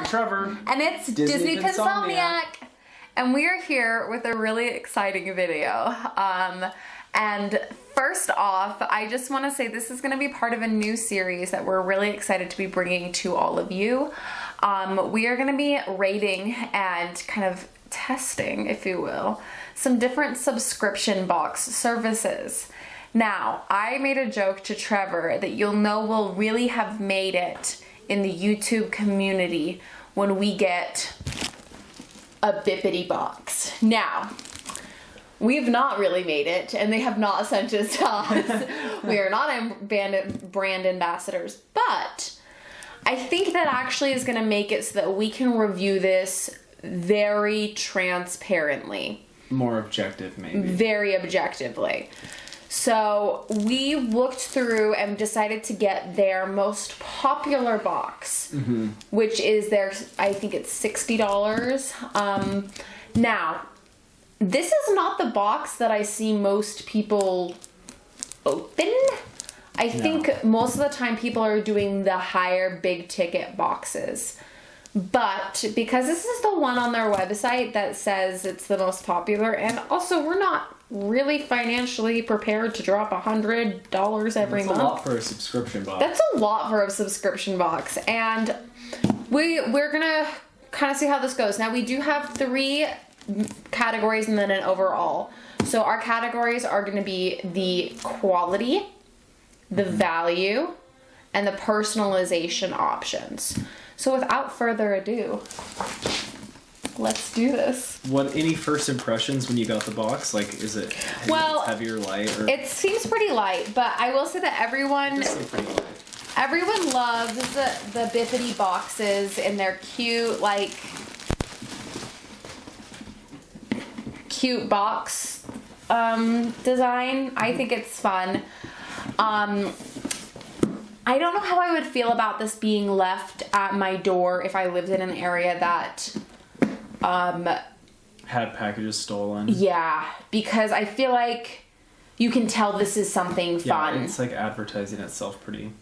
Trevor. And it's Disney Pensomniac. And we are here with a really exciting video. And first off, I just want to say this is going to be part of a new series that we're really excited to be bringing to all of you. We are going to be rating and kind of testing, if you will, some different subscription box services. Now, I made a joke to Trevor that you'll know we'll really have made it in the YouTube community when we get a Bibbidi box. Now, we've not really made it, and they have not sent us to us. We are not brand ambassadors, but I think that actually is going to make it so that we can review this very transparently. More objective, maybe. Very objectively. So we looked through and decided to get their most popular box, which is their, I think it's $60. Now, this is not the box that I see most people open. I think most of the time people are doing the higher big ticket boxes. But because this is the one on their website that says it's the most popular, and also we're not really financially prepared to drop $100 every month. That's a lot for a subscription box. That's a lot for a subscription box. And we're gonna kind of see how this goes. Now we do have 3 categories and then an overall. So our categories are gonna be the quality, the value, and the personalization options. So without further ado, let's do this. Any first impressions when you got the box? Like, is it heavy or light? Or? It seems pretty light, but I will say that everyone loves the Bibbidi boxes and their cute, like, cute box design. I think it's fun. I don't know how I would feel about this being left at my door if I lived in an area that had packages stolen. Yeah, because I feel like you can tell this is something fun. Yeah, it's like advertising itself pretty.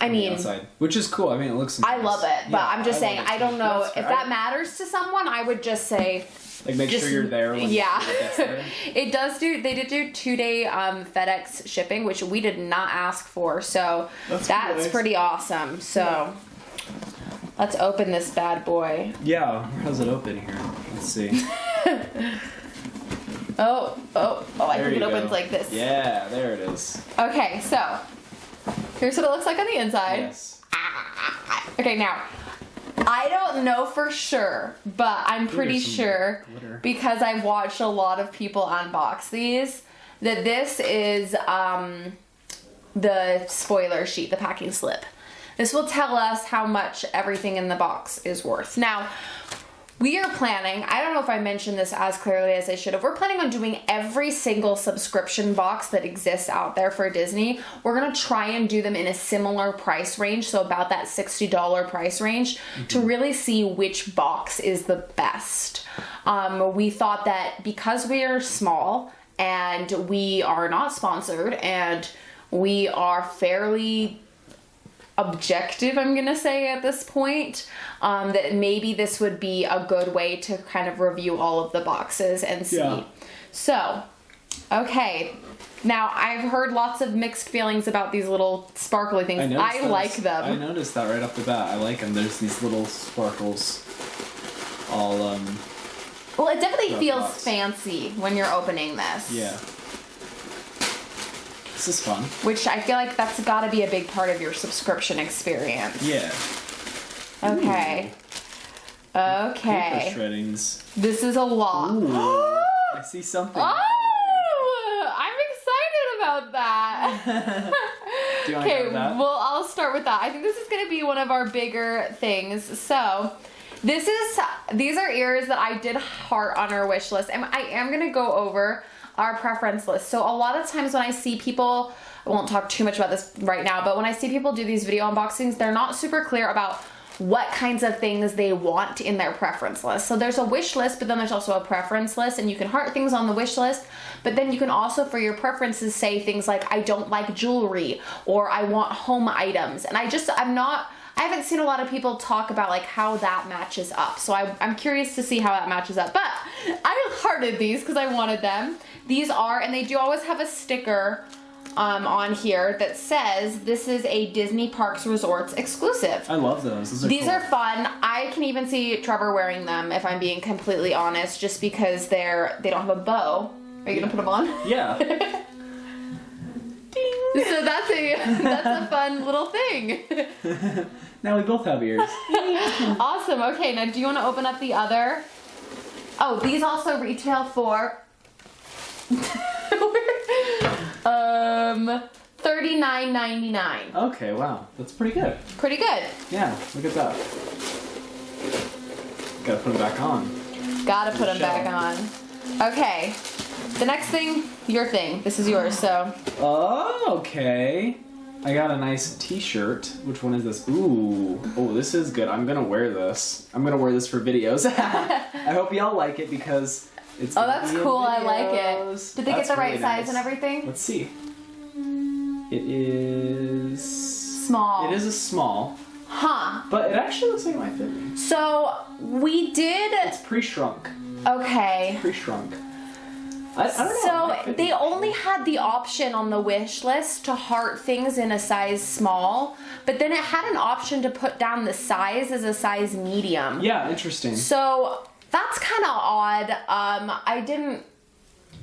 I mean, outside, which is cool. I mean, it looks nice. I love it, but I'm just saying, I don't know if that matters to someone. I would just say, like, make sure you're there when it gets there. It does do, they did do 2-day FedEx shipping, which we did not ask for, so that's pretty awesome. So let's open this bad boy. Yeah, how's it open here? Let's see. I think it opens like this. Yeah, there it is. Okay, so here's what it looks like on the inside. Yes. Okay, now, I don't know for sure, but I'm pretty sure, because I've watched a lot of people unbox these, that this is the spoiler sheet, the packing slip. This will tell us how much everything in the box is worth. Now, we are planning, I don't know if I mentioned this as clearly as I should have, we're planning on doing every single subscription box that exists out there for Disney. We're gonna try and do them in a similar price range, so about that $60 price range, to really see which box is the best. We thought that because we are small and we are not sponsored and we are fairly objective, I'm gonna say at this point, that maybe this would be a good way to kind of review all of the boxes and see. Yeah. So, okay. Now, I've heard lots of mixed feelings about these little sparkly things. I like them. I noticed that right off the bat. I like them. There's these little sparkles all, well, it definitely feels fancy when you're opening this. Yeah. This is fun. Which I feel like that's got to be a big part of your subscription experience. Yeah. Okay. Okay. Paper shreddings. This is a lot. I see something. Oh! I'm excited about that. Do you want to go with that? Well, I'll start with that. I think this is going to be one of our bigger things. So, these are ears that I did heart on our wish list. And I am going to go over our preference list. So a lot of times when I see people, I won't talk too much about this right now, but when I see people do these video unboxings, they're not super clear about what kinds of things they want in their preference list. So there's a wish list, but then there's also a preference list, and you can heart things on the wish list, but then you can also, for your preferences, say things like, I don't like jewelry, or I want home items. And I I haven't seen a lot of people talk about like how that matches up. So I'm curious to see how that matches up. But I hearted these because I wanted them. These are, and they do always have a sticker on here that says this is a Disney Parks Resorts exclusive. I love those. These cool. are fun. I can even see Trevor wearing them if I'm being completely honest, just because they don't have a bow. Are you gonna put them on? Yeah. Ding. So that's a fun little thing. Now we both have ears. Awesome. Okay, now do you want to open up the other? Oh, these also retail for $39.99. Okay, wow. That's pretty good. Pretty good. Yeah, look at that. Gotta put them back on. Gotta put them back on. Okay. The next thing, your thing. This is yours, so. Oh, okay. I got a nice t-shirt. Which one is this? Ooh. Oh, this is good. I'm gonna wear this. I'm gonna wear this for videos. I hope y'all like it because it's that's cool. I like it. Did they get the right really size nice. and everything? Let's see. It is... Small. It is a small. Huh. But it actually looks like it might fit me. So, we did... It's pre-shrunk. Okay. Pre-shrunk. I don't know. So they only had the option on the wish list to heart things in a size small, but then it had an option to put down the size as a size medium. Yeah, interesting. So that's kind of odd.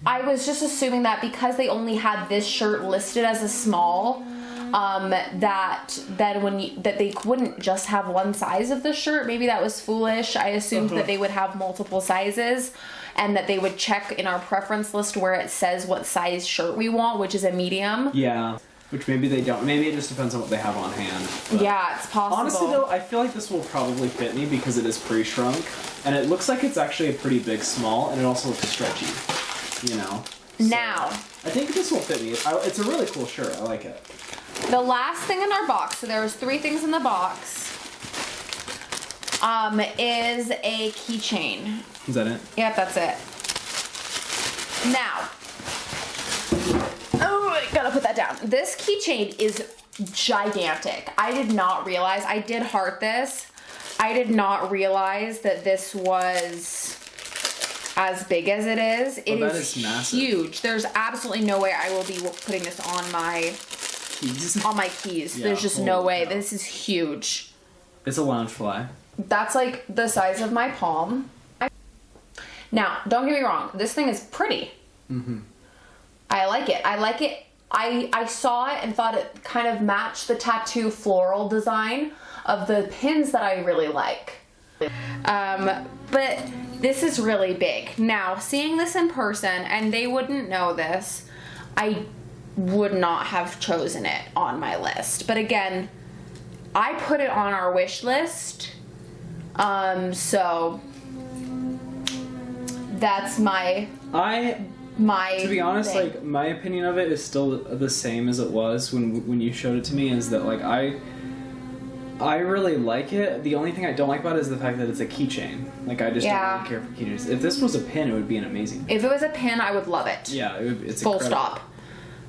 I was just assuming that because they only had this shirt listed as a small, that they wouldn't just have one size of the shirt. Maybe that was foolish. I assumed that they would have multiple sizes and that they would check in our preference list where it says what size shirt we want, which is a medium. Yeah, which maybe they don't. Maybe it just depends on what they have on hand. But yeah, it's possible. honestly though, I feel like this will probably fit me because it is pre-shrunk and it looks like it's actually a pretty big small and it also looks stretchy, you know? So now, I think this will fit me. It's a really cool shirt. I like it. the last thing in our box, so there was 3 things in the box, is a keychain. Is that it? Yep, that's it. Now, oh, I gotta put that down. This keychain is gigantic. I did not realize, I did heart this. I did not realize that this was as big as it is. It is massive. Huge. There's absolutely no way I will be putting this on my Keys. keys. Yeah, There's just no way. cow. This is huge. It's a lounge fly. That's like the size of my palm. Now, don't get me wrong. This thing is pretty. Mm-hmm. I like it. I saw it and thought it kind of matched the tattoo floral design of the pins that I really like. But this is really big. Now, seeing this in person, and they wouldn't know this, I would not have chosen it on my list. But again, I put it on our wish list. So that's my to be honest, thing. like my opinion of it is still the same as it was when you showed it to me. Is that like I really like it. The only thing I don't like about it is the fact that it's a keychain. Like I just don't really care for keychains. If this was a pin, it would be an amazing pin. If it was a pin, I would love it. Yeah, it's full incredible. stop.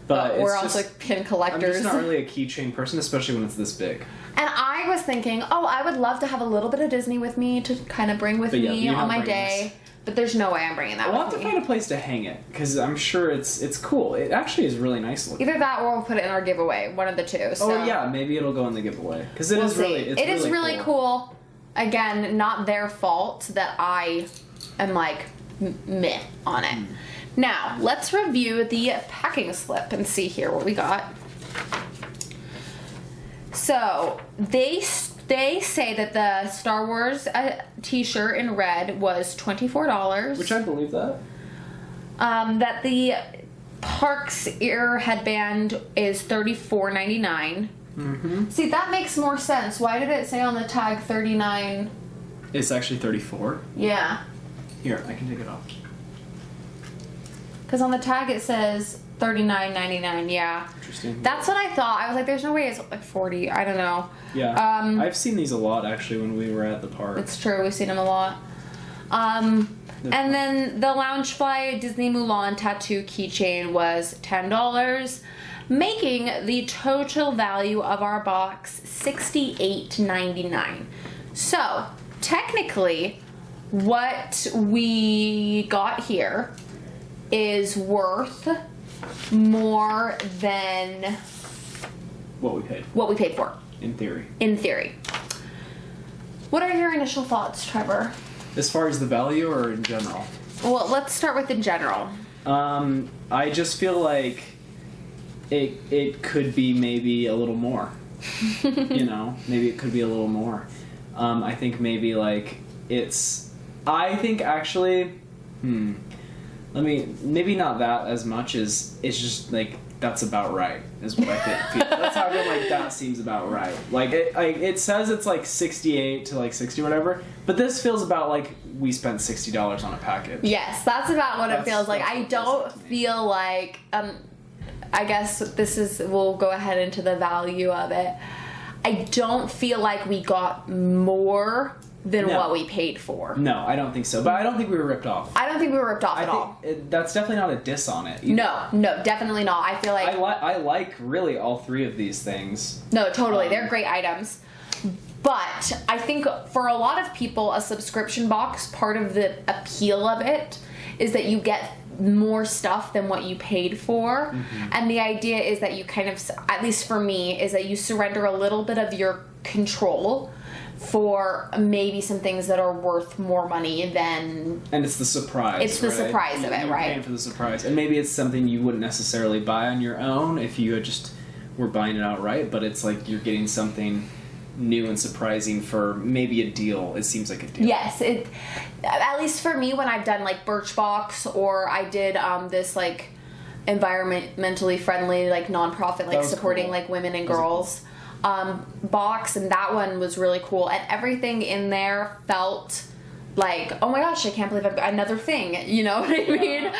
But we're it's also just, pin I'm collectors. just not really a keychain person, especially when it's this big. And I was thinking, oh, I would love to have a little bit of Disney with me to kind of bring with But yeah, me you're on not my bringing day. this. But there's no way I'm bringing that We'll have with to me. find a place to hang it because I'm sure it's cool. It actually is really nice looking. Either that or we'll put it in our giveaway. One of the two. So Oh yeah, maybe it'll go in the giveaway because we'll see. It is really cool. Again, not their fault that I am like meh on it. Now, let's review the packing slip and see here what we got. So, they say that the Star Wars t-shirt in red was $24. Which I believe that. That the Parks ear headband is $34.99. Mm-hmm. See, that makes more sense. Why did it say on the tag $39? It's actually 34. Yeah. Here, I can take it off. Because on the tag it says $39.99. Yeah. Interesting. That's what I thought. I was like, there's no way it's like 40. I don't know. Yeah. I've seen these a lot actually when we were at the park. It's true. We've seen them a lot. And then the Loungefly Disney Mulan tattoo keychain was $10. making the total value of our box $68.99. So, technically, what we got here is worth more than what we paid for. In theory. In theory. What are your initial thoughts, Trevor? As far as the value or in general? Well, let's start with in general. I just feel like it could be maybe a little more. You know, maybe it could be a little more. I think maybe like I think actually, maybe not that as much as it's just like that's about right is what I think. That's how I feel like that seems about right. Like it says it's like 68 to like 60 whatever, but this feels about like we spent $60 on a package. Yes, that's about what it feels like. I don't feel like I guess we'll go ahead into the value of it. I don't feel like we got more than what we paid for. No, I don't think so. But I don't think we were ripped off. I don't think we were ripped off at all. That's definitely not a diss on it. Either. No, definitely not. I feel like I like really all three of these things. No, totally. They're great items. But I think for a lot of people, a subscription box, part of the appeal of it is that you get more stuff than what you paid for. Mm-hmm. And the idea is that you kind of, at least for me, is that you surrender a little bit of your control for maybe some things that are worth more money than... And it's the surprise, It's the surprise of it, you're right? Paying for the surprise. And maybe it's something you wouldn't necessarily buy on your own if you just were buying it outright, but it's like you're getting something new and surprising for maybe a deal. It seems like a deal. Yes, at least for me, when I've done like Birchbox, or I did this like environmentally friendly like nonprofit like supporting cool. like women and girls box, and that one was really cool, and everything in there felt like, oh my gosh, I can't believe I've got another thing, you know what I mean?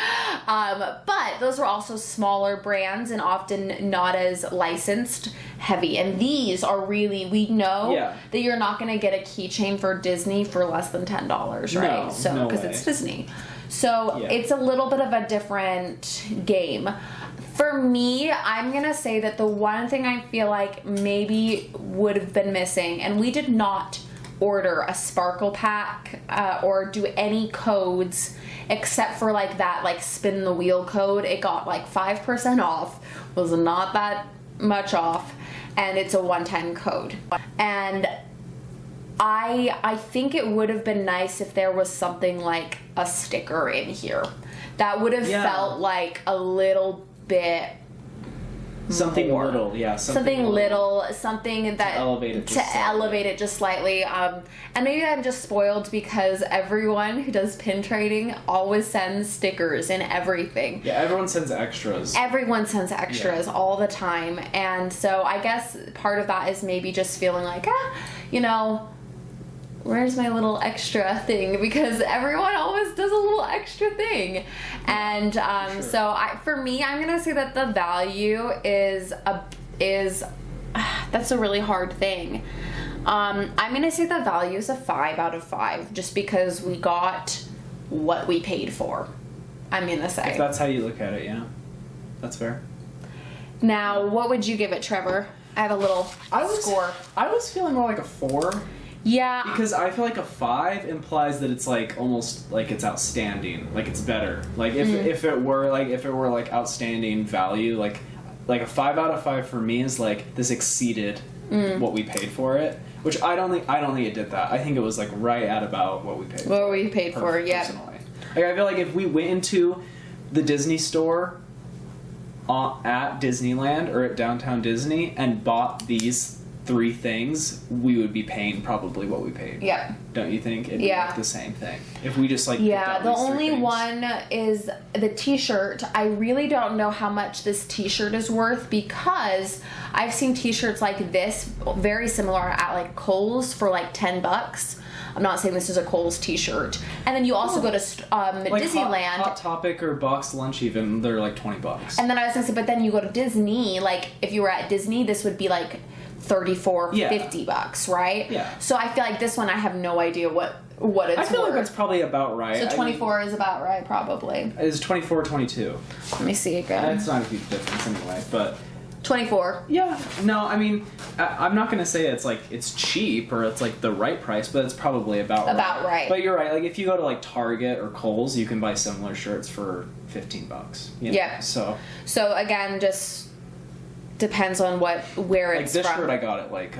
But those were also smaller brands and often not as licensed heavy, and these are really, we know that you're not going to get a keychain for Disney for less than $10, right? No, so because it's Disney, so it's a little bit of a different game. For me, I'm going to say that the one thing I feel like maybe would have been missing, and we did not order a sparkle pack or do any codes except for like that like spin the wheel code. It got like 5% off, was not that much off, and it's a 110 code. And I think it would have been nice if there was something like a sticker in here. That would have felt like a little bit something more. Little, something that elevate it just slightly. And maybe I'm just spoiled because everyone who does pin trading always sends stickers and everything. Yeah, everyone sends extras. All the time, and so I guess part of that is maybe just feeling like, you know, where's my little extra thing? Because everyone always does a little extra thing. And so for me, I'm going to say that the value is that's a really hard thing. I'm going to say the value is a 5 out of 5 just because we got what we paid for. I'm going to say. If that's how you look at it, yeah. That's fair. Now, what would you give it, Trevor? I have a little score. I was feeling more like a 4. Yeah. Because I feel like a 5 implies that it's like almost like it's outstanding, like it's better. Like if it were like outstanding value, like a 5 out of 5 for me is like this exceeded what we paid for it, which I don't think it did that. I think it was like right at about what we paid for. What we paid for, yeah. Personally. Like I feel like if we went into the Disney store at Disneyland or at Downtown Disney and bought these 3 things, we would be paying probably what we paid. Yeah. Don't you think? It'd be like the same thing. If we just like the only one is the t-shirt. I really don't know how much this t-shirt is worth because I've seen t-shirts like this very similar at like Kohl's for like $10. I'm not saying this is a Kohl's t-shirt. And then you also go to like Disneyland. Hot Topic or Box Lunch even, they're like $20. And then I was going to say, but then you go to Disney, like if you were at Disney, this would be like $34, $50, right? Yeah. So I feel like this one, I have no idea what it's worth. I feel like that's probably about right. So 24 is about right, probably. It's 24 or 22. Let me see again. It's not a huge difference anyway, but $24. Yeah. No, I mean, I'm not going to say it's like it's cheap or it's like the right price, but it's probably about right. But you're right. Like if you go to like Target or Kohl's, you can buy similar shirts for $15. You know? Yeah. So again, just depends on where like it's this from. shirt I got at like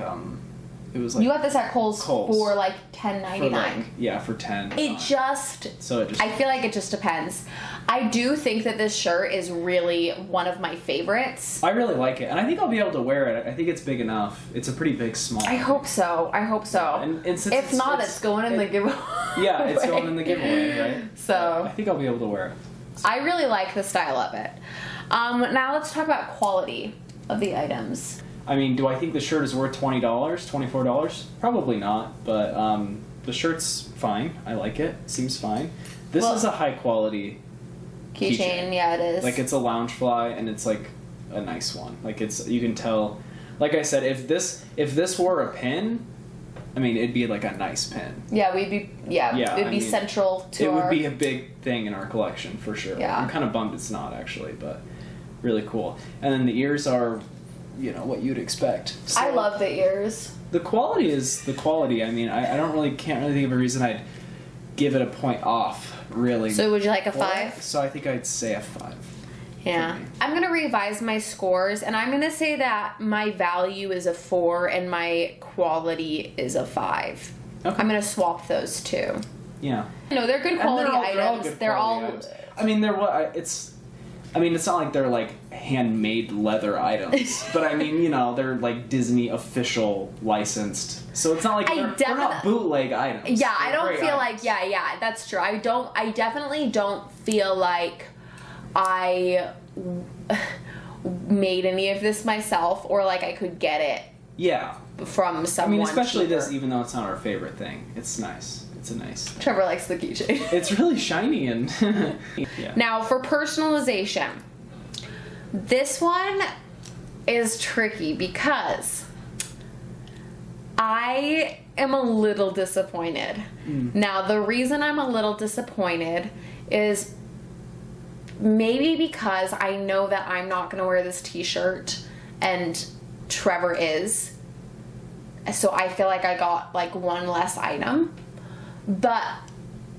it was like you got this at Kohl's for like $10.99. For 10. I feel like it just depends. I do think that this shirt is really one of my favorites. I really like it, and I think I'll be able to wear it. I think it's big enough. It's a pretty big small. I hope so. And if not, it's going in the giveaway. Yeah, it's going in the giveaway, right? So I think I'll be able to wear it. I really like the style of it. Now let's talk about quality of the items. I mean, do I think the shirt is worth $20, $24? Probably not, but the shirt's fine. I like it. Seems fine. This is a high quality keychain. Yeah, it is. Like it's a Loungefly, and it's like a nice one. Like you can tell. Like I said, if this were a pin, I mean, it'd be like a nice pin. Yeah, it'd be central to it would be a big thing in our collection for sure. Yeah. I'm kind of bummed it's not actually, but really cool. And then the ears are, what you'd expect. So I love the ears. The quality is the quality. I mean, I can't really think of a reason I'd give it a point off, really. So would you like a 5? So I think I'd say a 5. Yeah. I'm going to revise my scores, and I'm going to say that my value is a 4 and my quality is a 5. Okay. I'm going to swap those two. Yeah. No, they're good quality items. They're all items. I mean, it's not like they're like handmade leather items, but I mean, they're like Disney official licensed. So it's not like they're not bootleg items. Yeah, I don't feel like that's true. I definitely don't feel like I made any of this myself or like I could get it. Yeah. From someone. I mean, especially cheaper. This, even though it's not our favorite thing. It's nice. It's a nice. Trevor likes the keychain. It's really shiny and. Yeah. Now for personalization, this one is tricky because I am a little disappointed. Now the reason I'm a little disappointed is maybe because I know that I'm not going to wear this t-shirt and Trevor is. So I feel like I got like one less item. But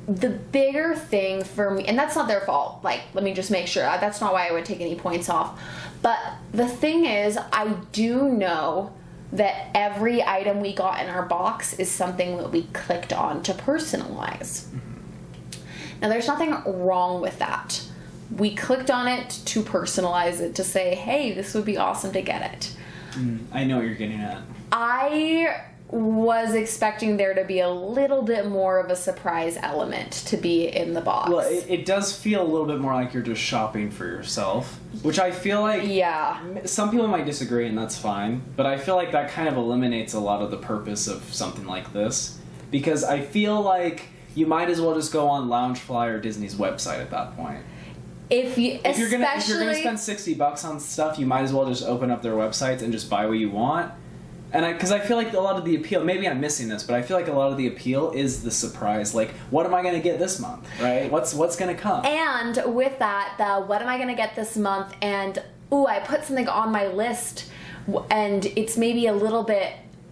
the bigger thing for me, and that's not their fault, like, let me just make sure, that's not why I would take any points off. But the thing is, I do know that every item we got in our box is something that we clicked on to personalize. Now, there's nothing wrong with that. We clicked on it to personalize it, to say, hey, this would be awesome to get it. I know what you're getting at. I was expecting there to be a little bit more of a surprise element to be in the box. Well, it does feel a little bit more like you're just shopping for yourself, which I feel like... Yeah. Some people might disagree, and that's fine, but I feel like that kind of eliminates a lot of the purpose of something like this, because I feel like you might as well just go on Loungefly or Disney's website at that point. If you're gonna spend $60 on stuff, you might as well just open up their websites and just buy what you want. And because I feel like a lot of the appeal, maybe I'm missing this, but I feel like a lot of the appeal is the surprise. Like, what am I going to get this month, right? What's going to come? And with that, what am I going to get this month? And, I put something on my list, and it's maybe a little bit,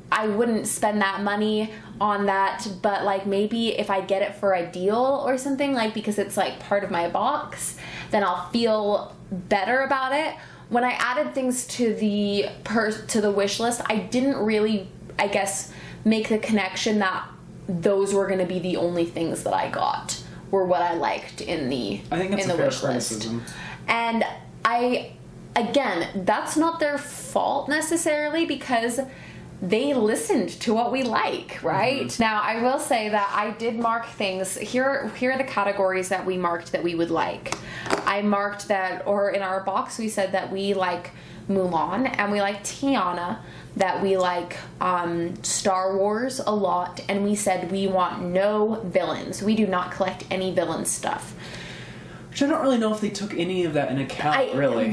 I wouldn't spend that money on that, but, like, maybe if I get it for a deal or something, like, because it's, like, part of my box, then I'll feel better about it. When I added things to the wish list, I didn't really, I guess, make the connection that those were going to be the only things that I got, were what I liked in the I think that's in the a fair wish criticism. list. And again, that's not their fault necessarily, because they listened to what we like, right? Mm-hmm. Now, I will say that I did mark things. Here are the categories that we marked that we would like. I marked that, or in our box, we said that we like Mulan, and we like Tiana, that we like Star Wars a lot, and we said we want no villains. We do not collect any villain stuff. Which I don't really know if they took any of that in account, really.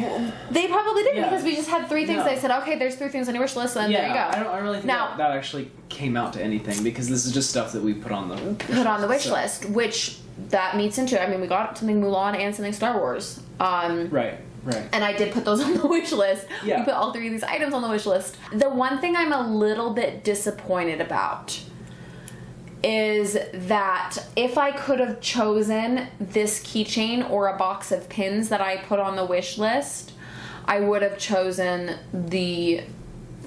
They probably didn't, because we just had 3 things. They said, okay, there's 3 things on your wish list, and there you go. I don't really think that actually came out to anything, because this is just stuff that we put on the wish list, which that meets into. I mean, we got something Mulan and something Star Wars. Right. Right. And I did put those on the wish list. Yeah. We put all 3 of these items on the wish list. The one thing I'm a little bit disappointed about is that if I could have chosen this keychain or a box of pins that I put on the wish list, I would have chosen the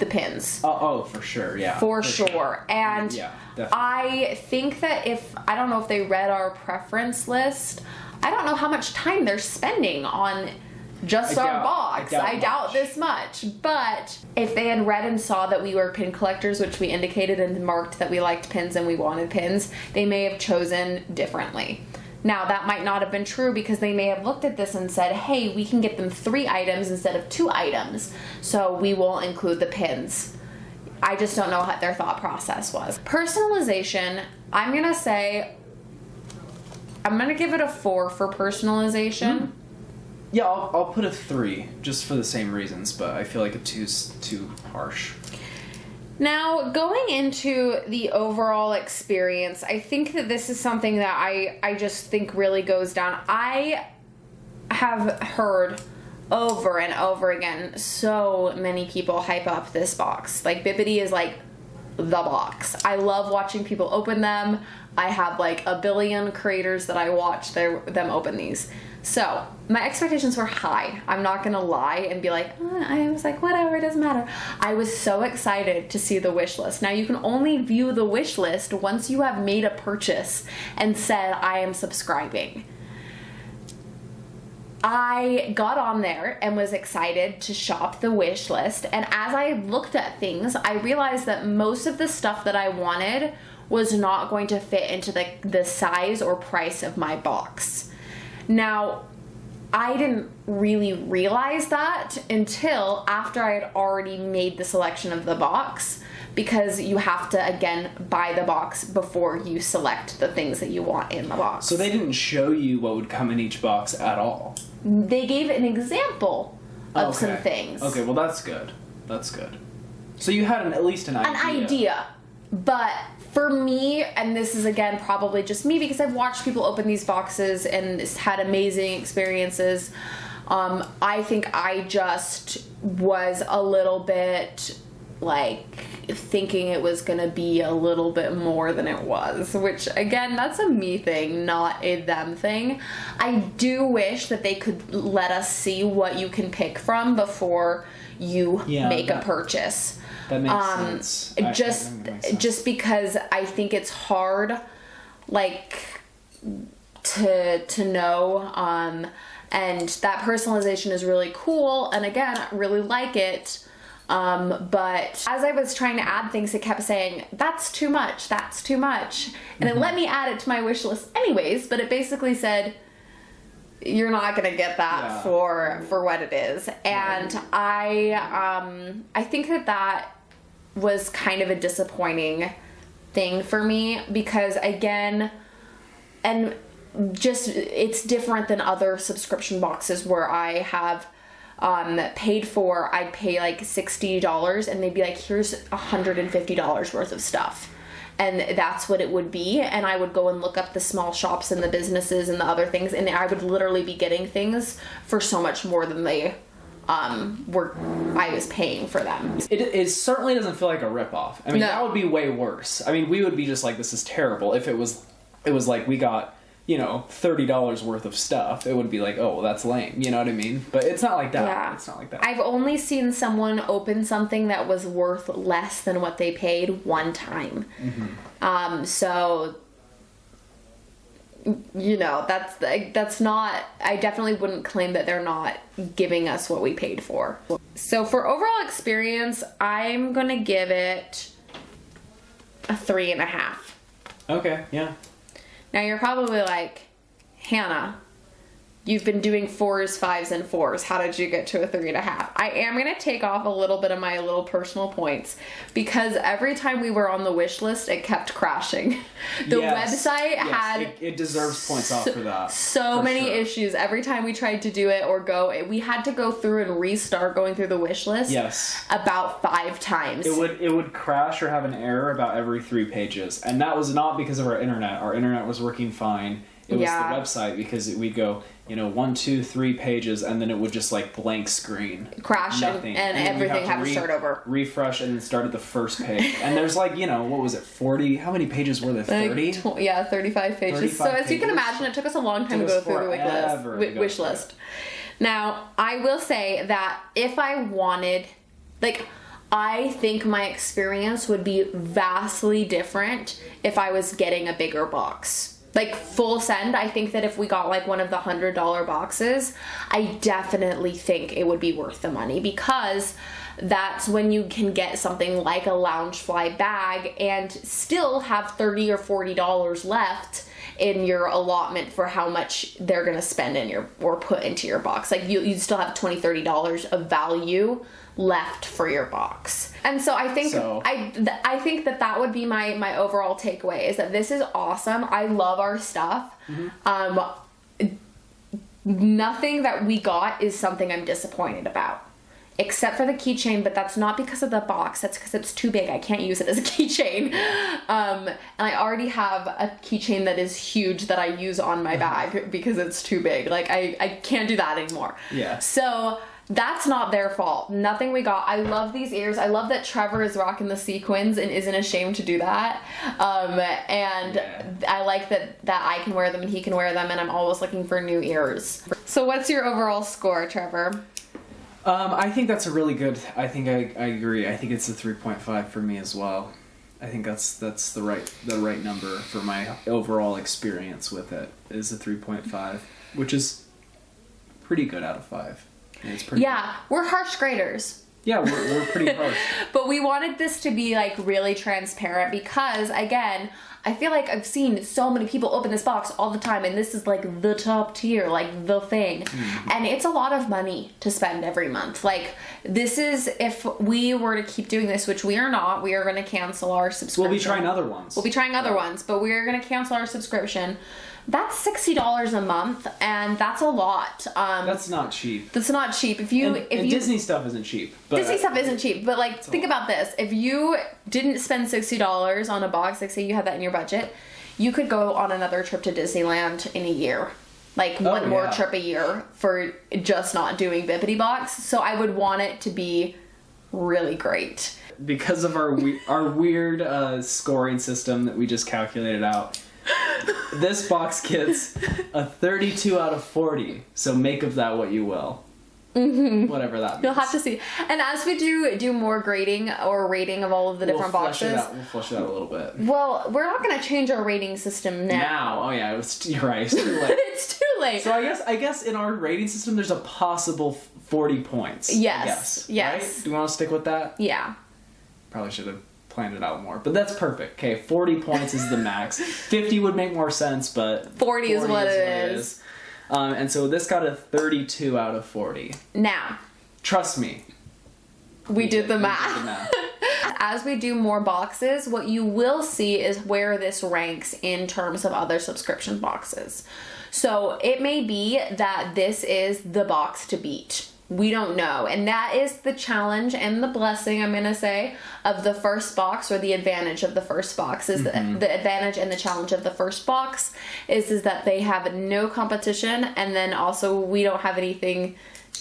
pins. Oh, for sure, yeah. For sure. And yeah, definitely. I think that I don't know if they read our preference list, I don't know how much time they're spending on just our box. I doubt this much. But if they had read and saw that we were pin collectors, which we indicated and marked that we liked pins and we wanted pins, they may have chosen differently. Now, that might not have been true because they may have looked at this and said, hey, we can get them 3 items instead of 2 items, so we will include the pins. I just don't know what their thought process was. Personalization, I'm going to give it a 4 for personalization. Mm-hmm. Yeah, I'll put a 3, just for the same reasons, but I feel like a 2's too harsh. Now, going into the overall experience, I think that this is something that I just think really goes down. I have heard over and over again so many people hype up this box. Like, Bibbidi is like the box. I love watching people open them. I have like a billion creators that I watch them open these. So, my expectations were high. I'm not gonna lie and be like, I was like, whatever, it doesn't matter. I was so excited to see the wish list. Now, you can only view the wish list once you have made a purchase and said, I am subscribing. I got on there and was excited to shop the wish list, and as I looked at things, I realized that most of the stuff that I wanted was not going to fit into the size or price of my box. Now, I didn't really realize that until after I had already made the selection of the box, because you have to, again, buy the box before you select the things that you want in the box. So they didn't show you what would come in each box at all? They gave an example of some things. Okay, well that's good. That's good. So you had at least an idea. An idea. But for me, and this is again probably just me because I've watched people open these boxes and had amazing experiences, I think I just was a little bit like thinking it was gonna be a little bit more than it was, which again, that's a me thing, not a them thing. I do wish that they could let us see what you can pick from before you make a purchase. That makes sense. Just because I think it's hard, like, to know, and that personalization is really cool, and again, I really like it, but as I was trying to add things, it kept saying, that's too much, and it let me add it to my wish list anyways, but it basically said, you're not gonna get that for what it is, and I think that was kind of a disappointing thing for me, because again, and just it's different than other subscription boxes where I have paid for, I'd pay like $60 and they'd be like, here's $150 worth of stuff, and that's what it would be, and I would go and look up the small shops and the businesses and the other things, and I would literally be getting things for so much more than they I was paying for them. It certainly doesn't feel like a ripoff. I mean, that would be way worse. I mean, we would be just like, this is terrible. If it was like we got, $30 worth of stuff, it would be like, oh, well, that's lame. You know what I mean? But it's not like that. Yeah. It's not like that. I've only seen someone open something that was worth less than what they paid one time. Mm-hmm. So, that's not, I definitely wouldn't claim that they're not giving us what we paid for. So for overall experience, I'm going to give it a 3.5. Okay, yeah. Now you're probably like, Hannah, you've been doing 4s, 5s, and 4s. How did you get to a 3.5? I am going to take off a little bit of my little personal points, because every time we were on the wish list, it kept crashing. The website had... It deserves points off for that. So many issues. Every time we tried to do it or go, we had to go through and restart going through the wish list. Yes. About 5 times. It would crash or have an error about every 3 pages. And that was not because of our internet. Our internet was working fine. it was the website, because we'd go, 1, 2, 3 pages, and then it would just like blank screen, crash, and everything had to start over, refresh, and then start at the first page. And there's like, what was it, 40? How many pages were there? 30? 35 pages. 35 so as pages. You can imagine, it took us a long time to go through the wish list. Now, I will say that if I wanted, I think my experience would be vastly different if I was getting a bigger box. Full send, I think that if we got one of the $100 boxes, I definitely think it would be worth the money, because that's when you can get something like a Loungefly bag and still have $30 or $40 left in your allotment for how much they're going to spend or put into your box. You still have $20, $30 of value left for your box. And so I think I think that would be my overall takeaway, is that this is awesome. I love our stuff. Nothing that we got is something I'm disappointed about, except for the keychain, but that's not because of the box. That's because it's too big. I can't use it as a keychain. And I already have a keychain that is huge that I use on my bag because it's too big. I can't do that anymore. Yeah. So that's not their fault. Nothing we got. I love these ears. I love that Trevor is rocking the sequins and isn't ashamed to do that. I like that I can wear them and he can wear them, and I'm always looking for new ears. So what's your overall score, Trevor? I think that's a really good, I agree. I think it's a 3.5 for me as well. I think that's the right number for my overall experience with it, is a 3.5, which is pretty good out of 5. It's pretty good. We're harsh graders. Yeah, we're pretty harsh. But we wanted this to be really transparent, because again, I feel like I've seen so many people open this box all the time, and this is the top tier, the thing. Mm-hmm. And it's a lot of money to spend every month. This is, if we were to keep doing this, which we are not, we are going to cancel our subscription. We'll be trying other ones. But we are going to cancel our subscription. That's $60 a month, and that's a lot. That's not cheap. That's not cheap. If Disney stuff isn't cheap. Disney stuff isn't cheap, but think about this. If you didn't spend $60 on a box, say you had that in your budget, you could go on another trip to Disneyland in a year. One more trip a year for just not doing Bibbidi box. So I would want it to be really great. Because of our weird scoring system that we just calculated out, this box gets a 32 out of 40, so make of that what you will. Mm-hmm. Whatever that means. You'll have to see. And as we do more grading or rating of all of the different boxes... We'll flesh it out a little bit. Well, we're not going to change our rating system now. Oh yeah, you're right. It's too late. It's too late. So I guess in our rating system, there's a possible 40 points. Yes. Yes. Right? Do you want to stick with that? Yeah. Probably should have planned it out more, but that's perfect. Okay, 40 points is the max. 50 would make more sense, but 40 is what it is. And so this got a 32 out of 40. Now, trust me, we did the math. As we do more boxes, what you will see is where this ranks in terms of other subscription boxes. So it may be that this is the box to beat. We don't know. And that is the challenge and the blessing, I'm going to say, of the first box, or the advantage of the first box. Is the advantage and the challenge of the first box is that they have no competition, and then also we don't have anything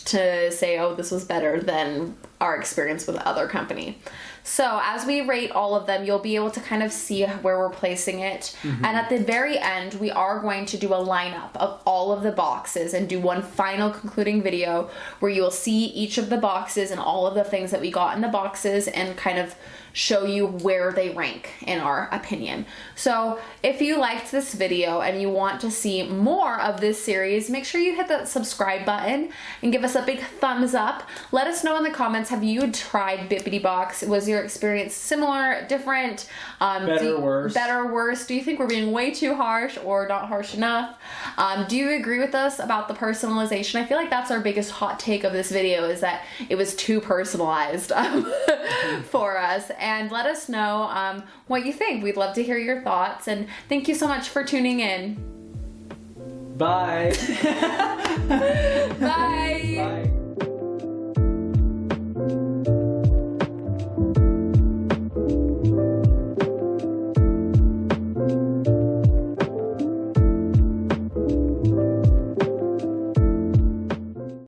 to say, oh, this was better than our experience with the other company. So as we rate all of them, you'll be able to kind of see where we're placing it. Mm-hmm. And at the very end, we are going to do a lineup of all of the boxes and do one final concluding video where you will see each of the boxes and all of the things that we got in the boxes, and kind of show you where they rank in our opinion. So if you liked this video and you want to see more of this series, make sure you hit that subscribe button and give us a big thumbs up. Let us know in the comments, have you tried Bibbidi Box? Was your experience similar, different, better, worse? Better, worse? Do you think we're being way too harsh or not harsh enough? Do you agree with us about the personalization? I feel like that's our biggest hot take of this video, is that it was too personalized for us. And let us know what you think. We'd love to hear your thoughts. And thank you so much for tuning in. Bye. Bye. Bye.